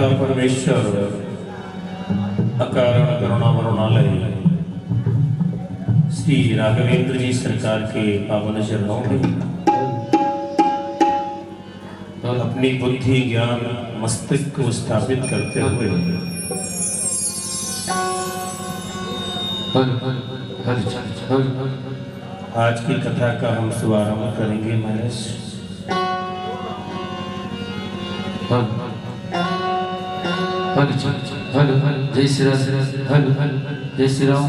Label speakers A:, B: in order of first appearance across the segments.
A: पिता परमेश्वर अकारण करुणा वरुणालय श्री राघवेंद्र जी सरकार के पावन चरणों में अपनी बुद्धि ज्ञान मस्तिष्क को स्थापित करते हुए आज की कथा का हम शुभारंभ करेंगे। महाराज
B: जय श्री राम, जय श्री राम।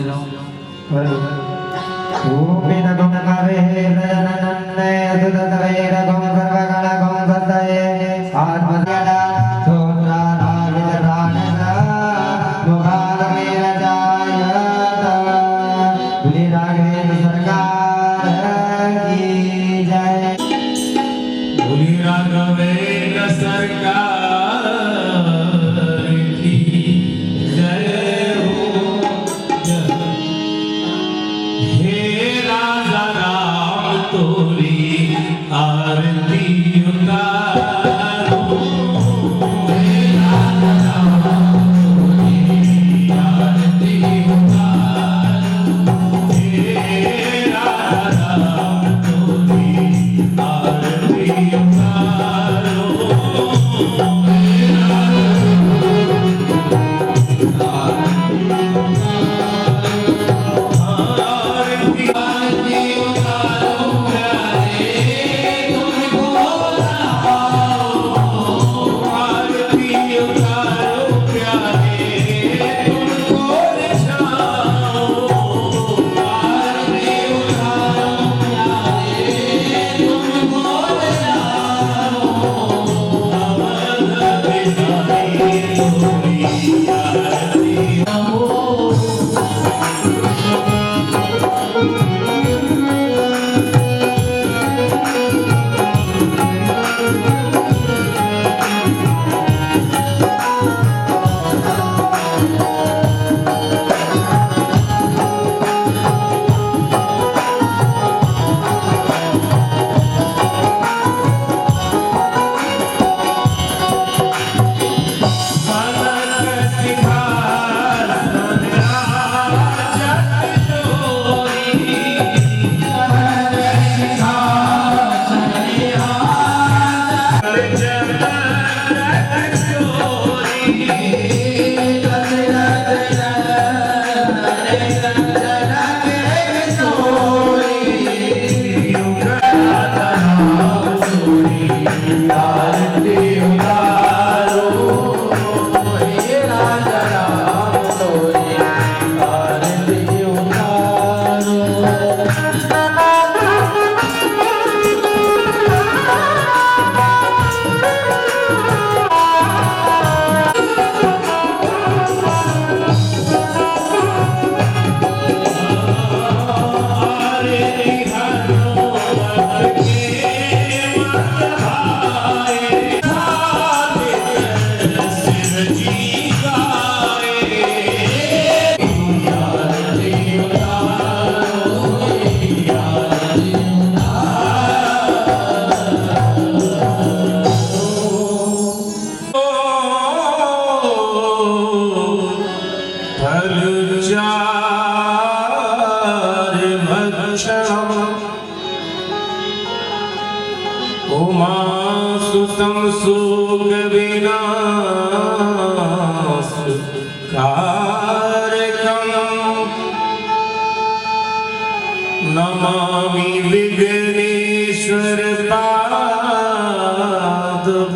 A: नमामि विघ्नेश्वर पाद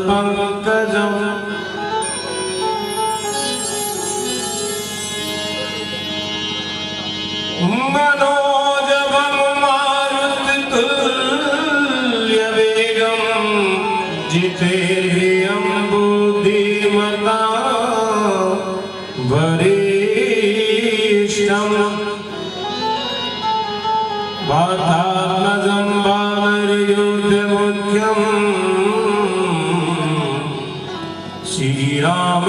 A: पंकजं मनोजवं मारुततुल्यवेगं जितेन्द्रियं बुद्धिमतां वरिष्ठं वातात्मजं वानरयूथमुख्यं श्रीरामदूतं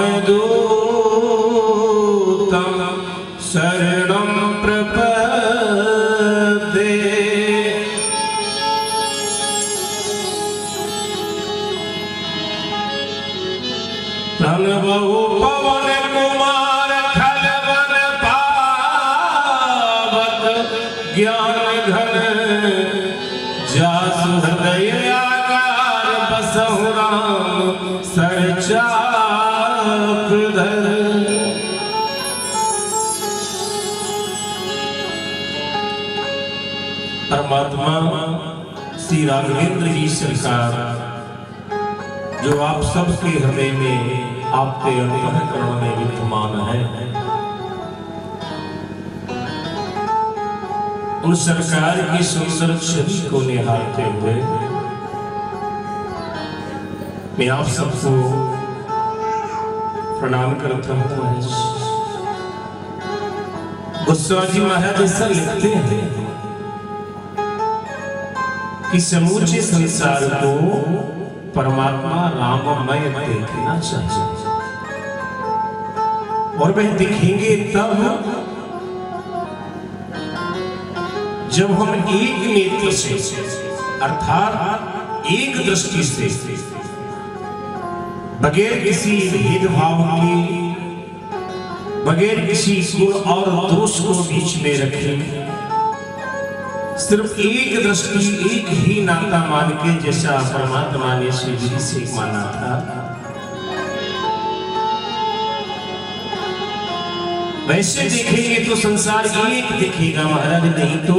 A: शरणं प्रपद्ये। प्रणवो ज्ञान घन जासु हृदय आकार बसहु राम सरचाप धर। परमात्मा श्री राघवेंद्र जी सरकार जो आप सबके हृदय में आपके अंतःकरण में विद्यमान है, उन सरकार की सुंदर छवि को निहारते हुए मैं आप सबको प्रणाम करता हूँ। गोस्वामी जी महाराज ऐसा लिखते हैं कि समूचे संसार को परमात्मा राममय देखना चाहिए, और वह दिखेंगे तब जब हम एक नेत्र से अर्थात एक दृष्टि से बगैर किसी भेदभाव के, बगैर किसी गुण और दोष को बीच में रखे, सिर्फ एक दृष्टि एक ही नाता मान के, जैसा परमात्मा ने शिव जी से माना था, वैसे देखेंगे तो संसार एक दिखेगा महाराज, नहीं तो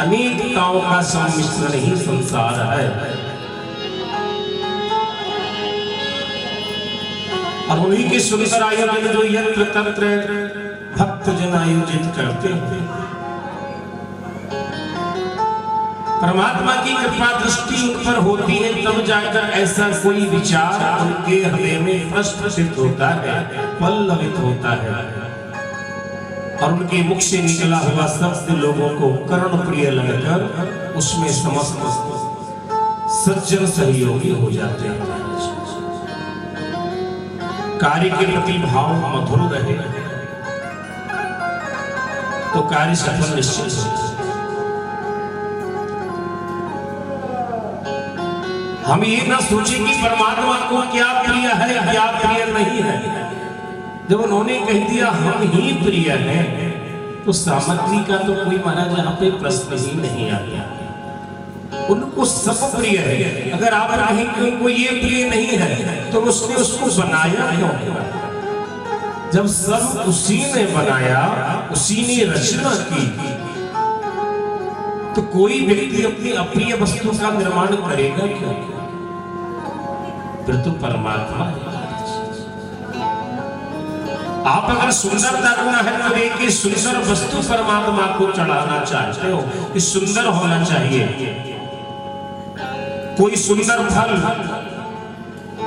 A: अनेकताओं का सम्मिश्रण ही संसार है। और उन्हीं के सुंदर आयोजन जो यंत्र तंत्र भक्त जन आयोजित करते हैं, परमात्मा की कृपा दृष्टि उन पर होती है, तब जाकर ऐसा कोई विचार उनके हृदय में प्रस्फुटित होता है, पल्लवित होता है, और उनके मुख से निकला हुआ शब्द लोगों को कर्ण प्रिय लगकर उसमें समस्त सज्जन सहयोगी हो जाते हैं। कार्य के प्रति भाव मधुर रहे तो कार्य सफल निश्चित हो। हम ये ना सोचें कि परमात्मा को क्या प्रिय है क्या प्रिय नहीं है। जब उन्होंने कह दिया हम ही प्रिय हैं, तो सामग्री का तो कोई महाराज यहाँ पे प्रश्न ही नहीं आता, उनको सब प्रिय है। अगर आप कहें कि उनको ये प्रिय नहीं है तो उसने उसको बनाया क्यों? जब सब उसी ने बनाया, उसी ने रचना की, तो कोई व्यक्ति अपनी अप्रिय वस्तु का निर्माण करेगा क्यों? फिर तो परमात्मा है। आप अगर सुंदरता करना है तो देखिए, सुंदर वस्तु परमात्मा को चढ़ाना चाहते हो कि सुंदर होना चाहिए। कोई सुंदर फल,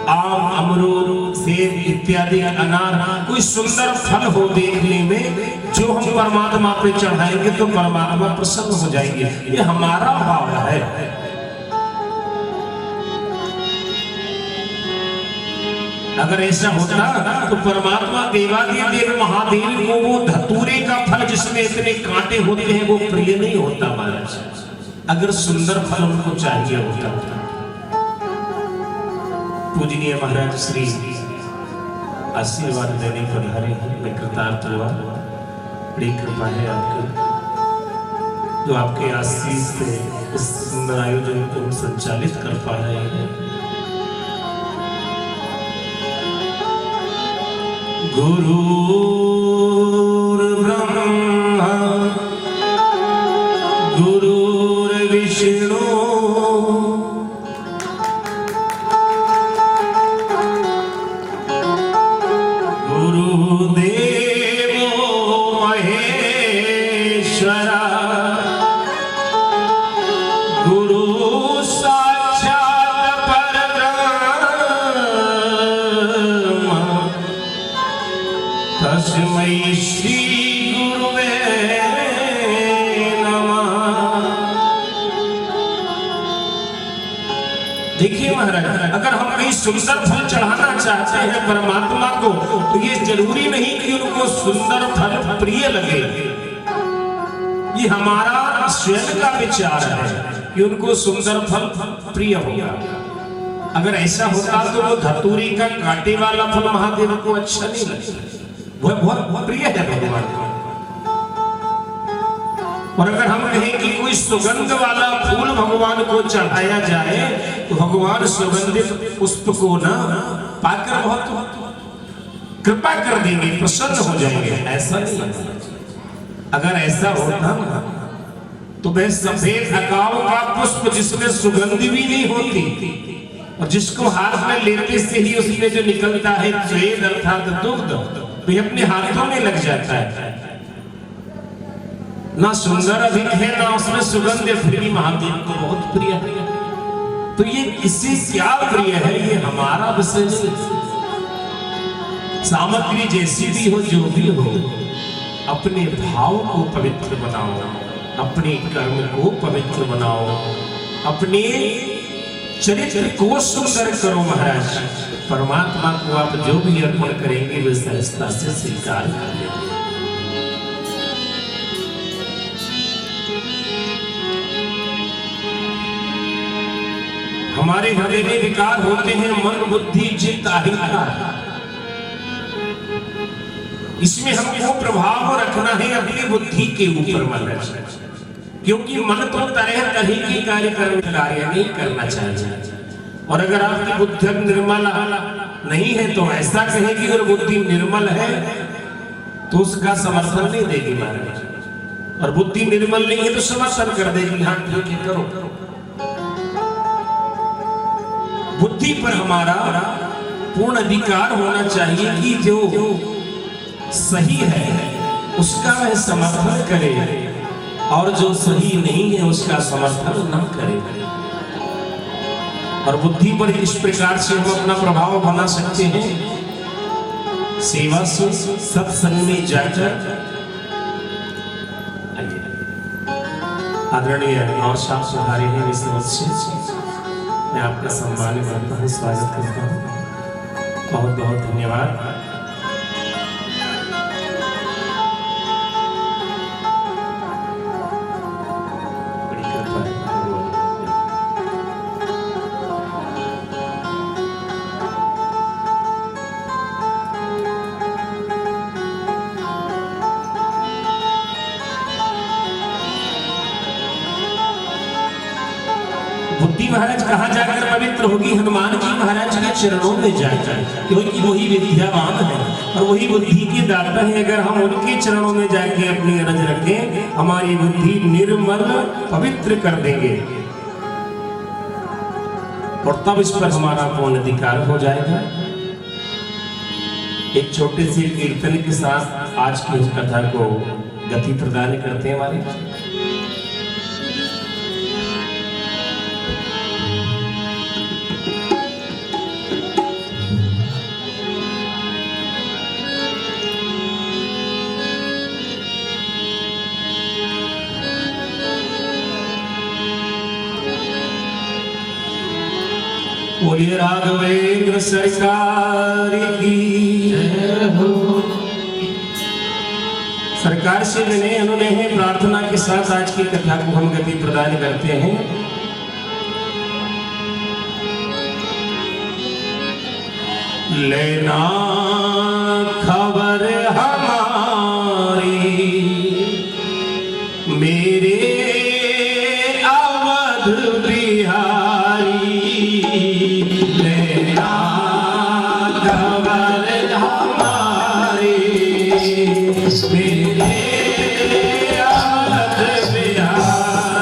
A: आम, अमरूद, सेब इत्यादि अनार, कोई सुंदर फल हो देखने में, जो हम परमात्मा पे चढ़ाएंगे तो परमात्मा प्रसन्न हो जाएंगे। ये हमारा भाव है। अगर ऐसा होता तो परमात्मा देवादिदेव महादेव को वो धतूरे का फल जिसमें इतने कांटे होते हैं वो प्रिय नहीं होता महाराज। अगर सुंदर फल उनको चाहिए होता। पूजनीय महाराज श्री आशीर्वाद देने पधारे, मैं कृतार्थ हुआ। बड़ी कृपा है आपकी, जो आपके आशीष से इस सुंदर आयोजन को संचालित कर पा रहे हैं। गुरुर्ब्रह्मा गुरुर्विष्णु गुरुदेवो महेश्वरा गुरु साक्षात् परब्रह्म तस्मै श्री गुरुवे नमः। देखिए महाराज, अगर हम कहीं सुंदर फल चढ़ाना चाहते हैं परमात्मा को, तो ये जरूरी नहीं कि उनको सुंदर फल प्रिय लगे। ये हमारा स्वयं का विचार है कि उनको सुंदर फल प्रिय होगा। अगर ऐसा होता तो वो धतूरी का कांटे वाला फल महादेव को अच्छा नहीं लगता, वह बहुत प्रिय है भगवान को। और अगर हम कहें कि कोई सुगंध वाला फूल भगवान को चढ़ाया जाए तो भगवान सुगंधित पुष्प को ना पाकर बहुत कृपा कर देंगे, प्रसन्न हो जाएंगे। ऐसा नहीं, अगर ऐसा होता ना तो वह सफेद अकाव का पुष्प जिसमें सुगंध भी नहीं होती और जिसको हाथ में लेते से ही उसमें जो निकलता है स्वेद अर्थात दुग्ध, तो अपने हाथों में लग जाता है, ना सुंदर अधिक है ना उसमें सुगंध है, फिर भी महादेव को बहुत प्रिय है। तो ये किसी क्या प्रिय है, ये हमारा विषय नहीं। सामग्री जैसी भी हो, जो भी हो, अपने भाव को पवित्र बनाओ, अपने कर्म को पवित्र बनाओ, अपने चरित्र को सुंदर करो महाराज। परमात्मा को आप जो भी अर्पण करेंगे वे सहजता से स्वीकार कर लेंगे। हमारे हृदय में विकार होते हैं, मन बुद्धि चित्त अहंकार। इसमें हमको प्रभाव रखना है अपनी बुद्धि के ऊपर महाराज, क्योंकि मन तो तरह तरह के कार्य नहीं करना चाहिए। और अगर आपकी बुद्धि निर्मल नहीं है तो ऐसा कहें कि अगर बुद्धि निर्मल है तो उसका समर्थन नहीं देगी महाराज, और बुद्धि निर्मल नहीं है तो समर्थन कर देगी, हाँ ठीक है करो। बुद्धि पर हमारा पूर्ण अधिकार होना चाहिए कि जो सही है उसका वह समर्थन करे और जो सही नहीं है उसका समर्थन न करे। और बुद्धि पर इस प्रकार से हम अपना प्रभाव बना सकते हैं, सेवा से, सत्संग में जाकर। आदरणीय और साफ सुधारे हैं इस से मैं आपका सम्मान करता हूँ, स्वागत करता हूँ। बहुत बहुत धन्यवाद। बुद्धि महाराज कहाँ जाकर पवित्र होगी? हनुमान जी महाराज के चरणों में जाकर, क्योंकि वही विद्यावान है और वही बुद्धि के दाता है। अगर हम उनके चरणों में जाके अपनी अरज रखें, हमारी बुद्धि निर्मल पवित्र कर देंगे और तब इस पर हमारा पूर्ण अधिकार हो जाएगा। एक छोटे से कीर्तन के साथ आज की इस कथा को गति प्रदान करते हैं हमारे। बोलिए राघवेंद्र सरकार की जय हो। सरकार से विनय अनुनय है, प्रार्थना के साथ आज की कथा को हम गति प्रदान करते हैं। लेना खबर हमारी मेरे अवध बिहारी, लेना खबर हमारी मेरे अवध बिहारी।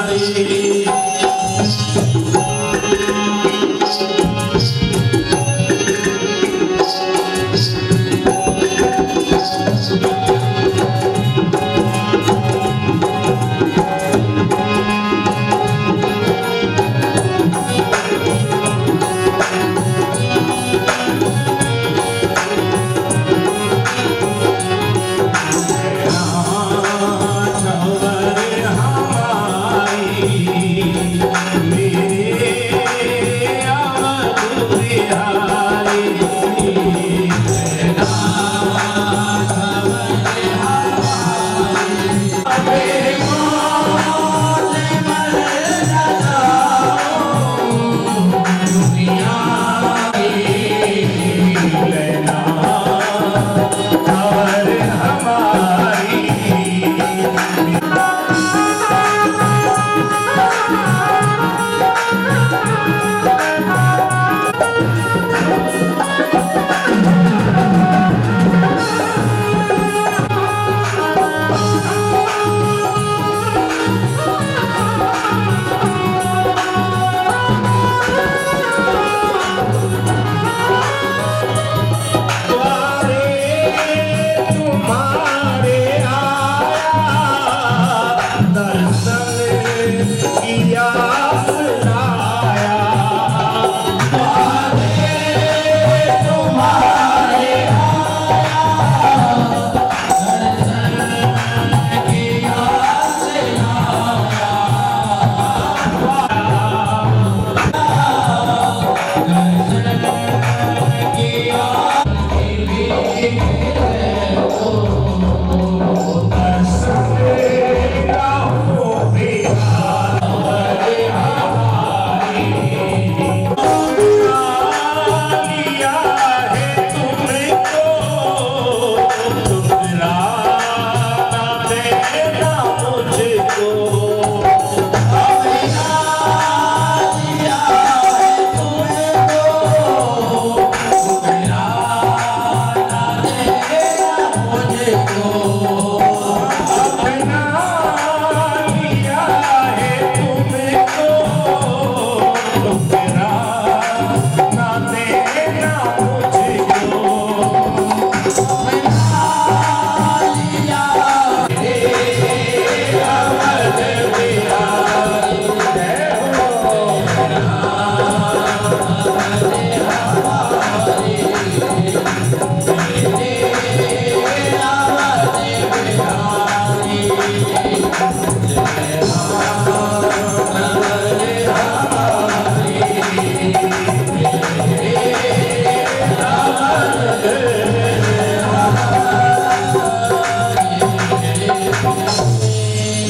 A: दर्शन की आस लाया।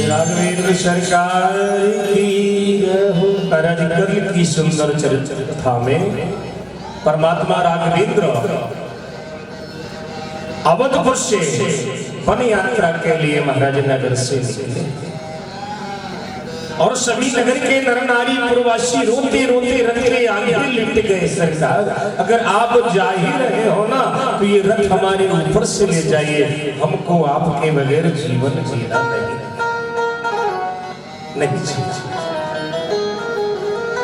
A: राघवेंद्र सरकार की अरजकल की सुंदर चरित्र कथा में परमात्मा राघवेंद्र अवधपुर से वन यात्रा के लिए महाराज नगर से निकले और सभी नगर के नर नारी पुरवासी रोते रोते रथ के आगे लिपट गए। सरकार, अगर आप जा ही रहे हो ना तो ये रथ हमारे ऊपर से ले जाइए, हमको आपके बगैर जीवन जीना नहीं चाहिए।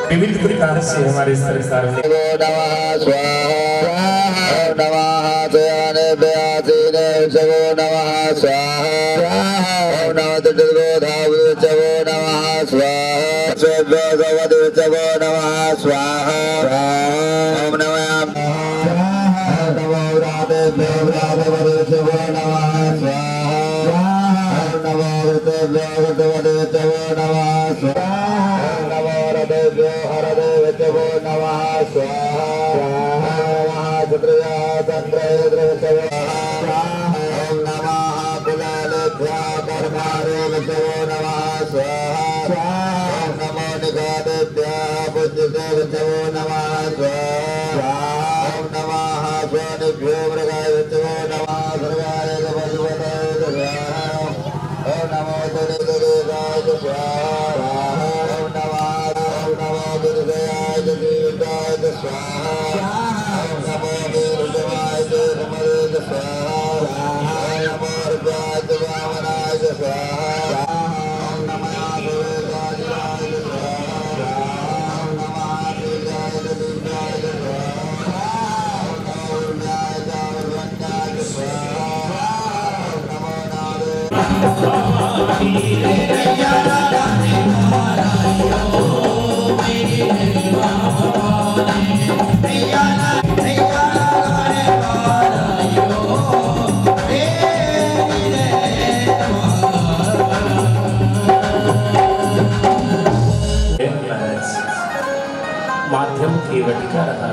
A: विविध प्रकार से हमारे सरकार ने माध्यम केवट का रहा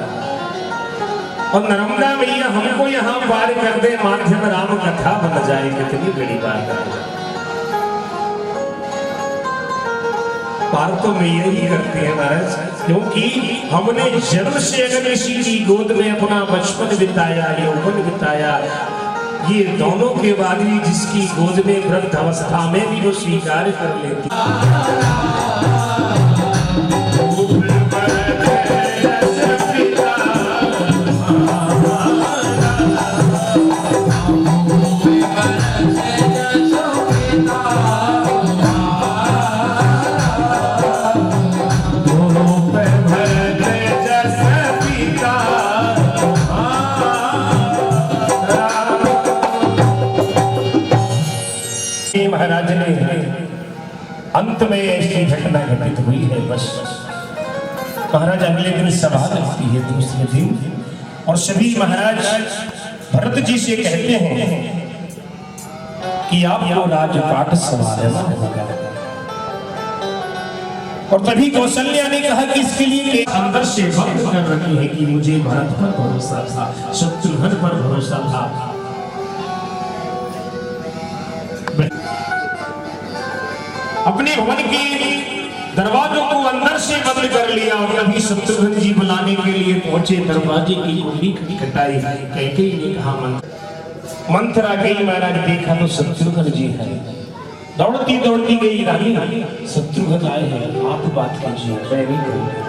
A: और नर्मदा मैया हमको यहाँ पार कर दे, माध्यम राम कथा बन जाए। कितनी बड़ी बात है। पार तो मैया ही करती है महाराज, क्योंकि हमने जन्म से अगर इसी की गोद में अपना बचपन बिताया, यौवन बिताया, ये दोनों के बाद भी जिसकी गोद में वृद्ध अवस्था में भी वो स्वीकार कर लेती। महाराज ने अंत में ऐसी घटना घटित हुई है। बस महाराज अगले दिन सभा लगती है, दूसरे दिन, और सभी महाराज भरत जी से कहते हैं कि आपको राजपाट संभालना होगा। और तभी कौशल्या ने कहा कि इसके लिए अंदर से बंद कर रखी है कि मुझे भरत पर भरोसा था, शत्रुघ्न पर भरोसा था। अपने भवन के दरवाजों को अंदर से बंद कर लिया और कभी शत्रुघ्न जी बुलाने के लिए पहुंचे। दरवाजे की कुंडी खटखटाई। कैकेयी ने कहा मंथरा गई। महाराज देखा तो शत्रुघ्न जी है। दौड़ती दौड़ती गई, रानी शत्रुघ्न आए हैं, आप बात कीजिए, मैं नहीं करूंगा।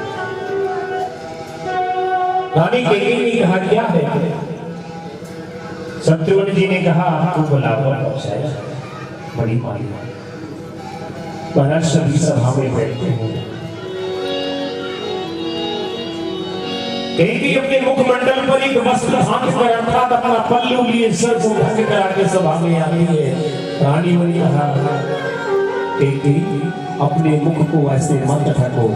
A: रानी कैकेयी ने कहा क्या है? शत्रुघ्न जी ने कहा आपको बुलावा पहुंचाया, बड़ी माली। महाराज सभी सभा में बैठते हैं। कैकेयी अपने मुखमंडल पर एक वस्त्र बांध कर अर्थात अपना पल्लू लिए सर को ढक कर आके सभा में आती है। रानी ने कहा कैकेयी अपने मुख को ऐसे मत ढको,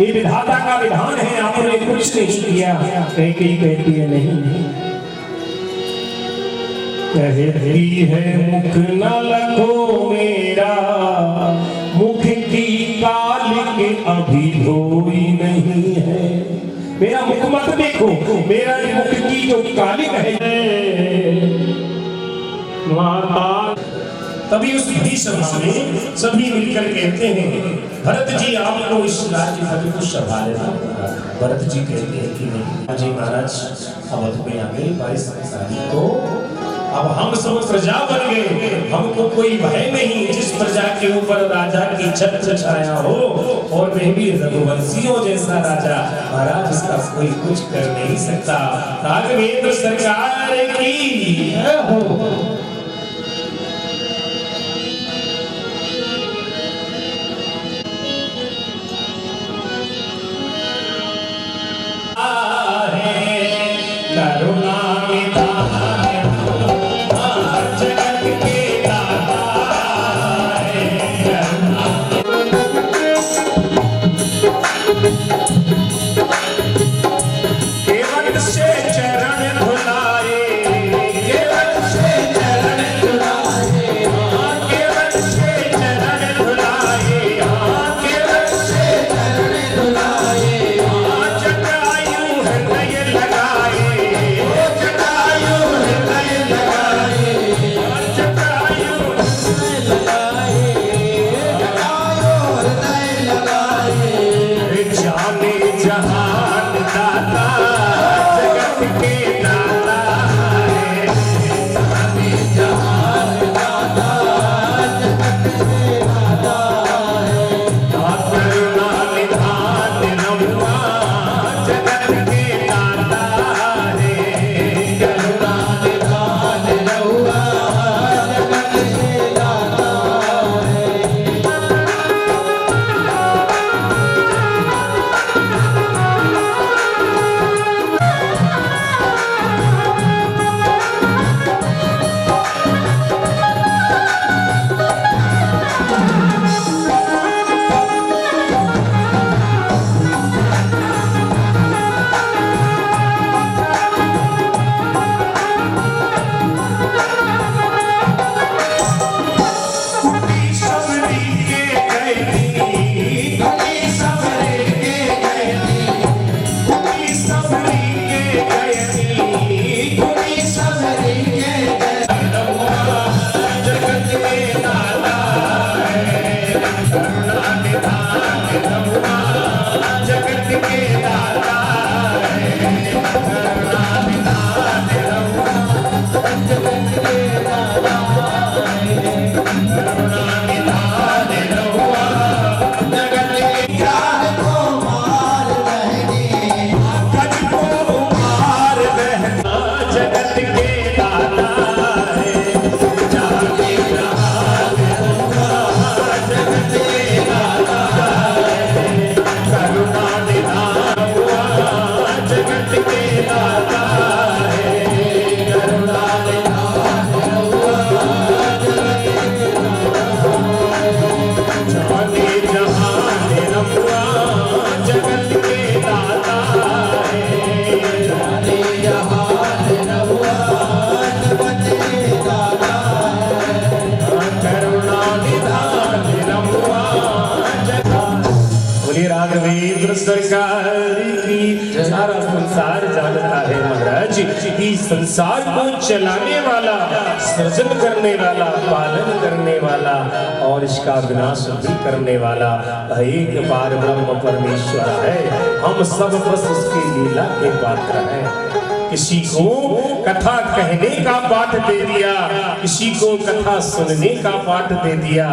A: ये विधाता का विधान है, आपने कुछ नहीं किया। कैकेयी कहती है नहीं, कहती है मुख न लखो मेरा, मुख की कालिक अभी धोई नहीं है। मेरा मुख मत देखो, मेरा मुख की जो कालिक है माता। तभी उस बड़ी सभा में सभी मिलकर कहते हैं भरत जी आपको इस राज्य को संभालना होगा। भरत जी कहते हैं कि नहीं जी महाराज, अवध में आ गई 22 तारीख को, अब हम सब प्रजा बन गए, हमको कोई भय नहीं। जिस प्रजा के ऊपर राजा की छत्र छाया हो, और मैं भी रघुवंशियों जैसा राजा, महाराज इसका कोई कुछ कर नहीं सकता। राघवेंद्र सरकार की हो। सरकार की। सारा संसार जानता है महाराज कि संसार को चलाने वाला, सृजन करने वाला, पालन करने वाला और इसका विनाश भी करने वाला एक बार ब्रह्म परमेश्वर है। हम सब बस उसकी लीला के पात्र हैं। किसी को कथा कहने का पाठ दे दिया, किसी को कथा सुनने का पाठ दे दिया,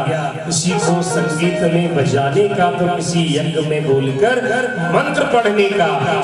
A: किसी को संगीत में बजाने का, तो किसी यज्ञ में बोलकर मंत्र पढ़ने का।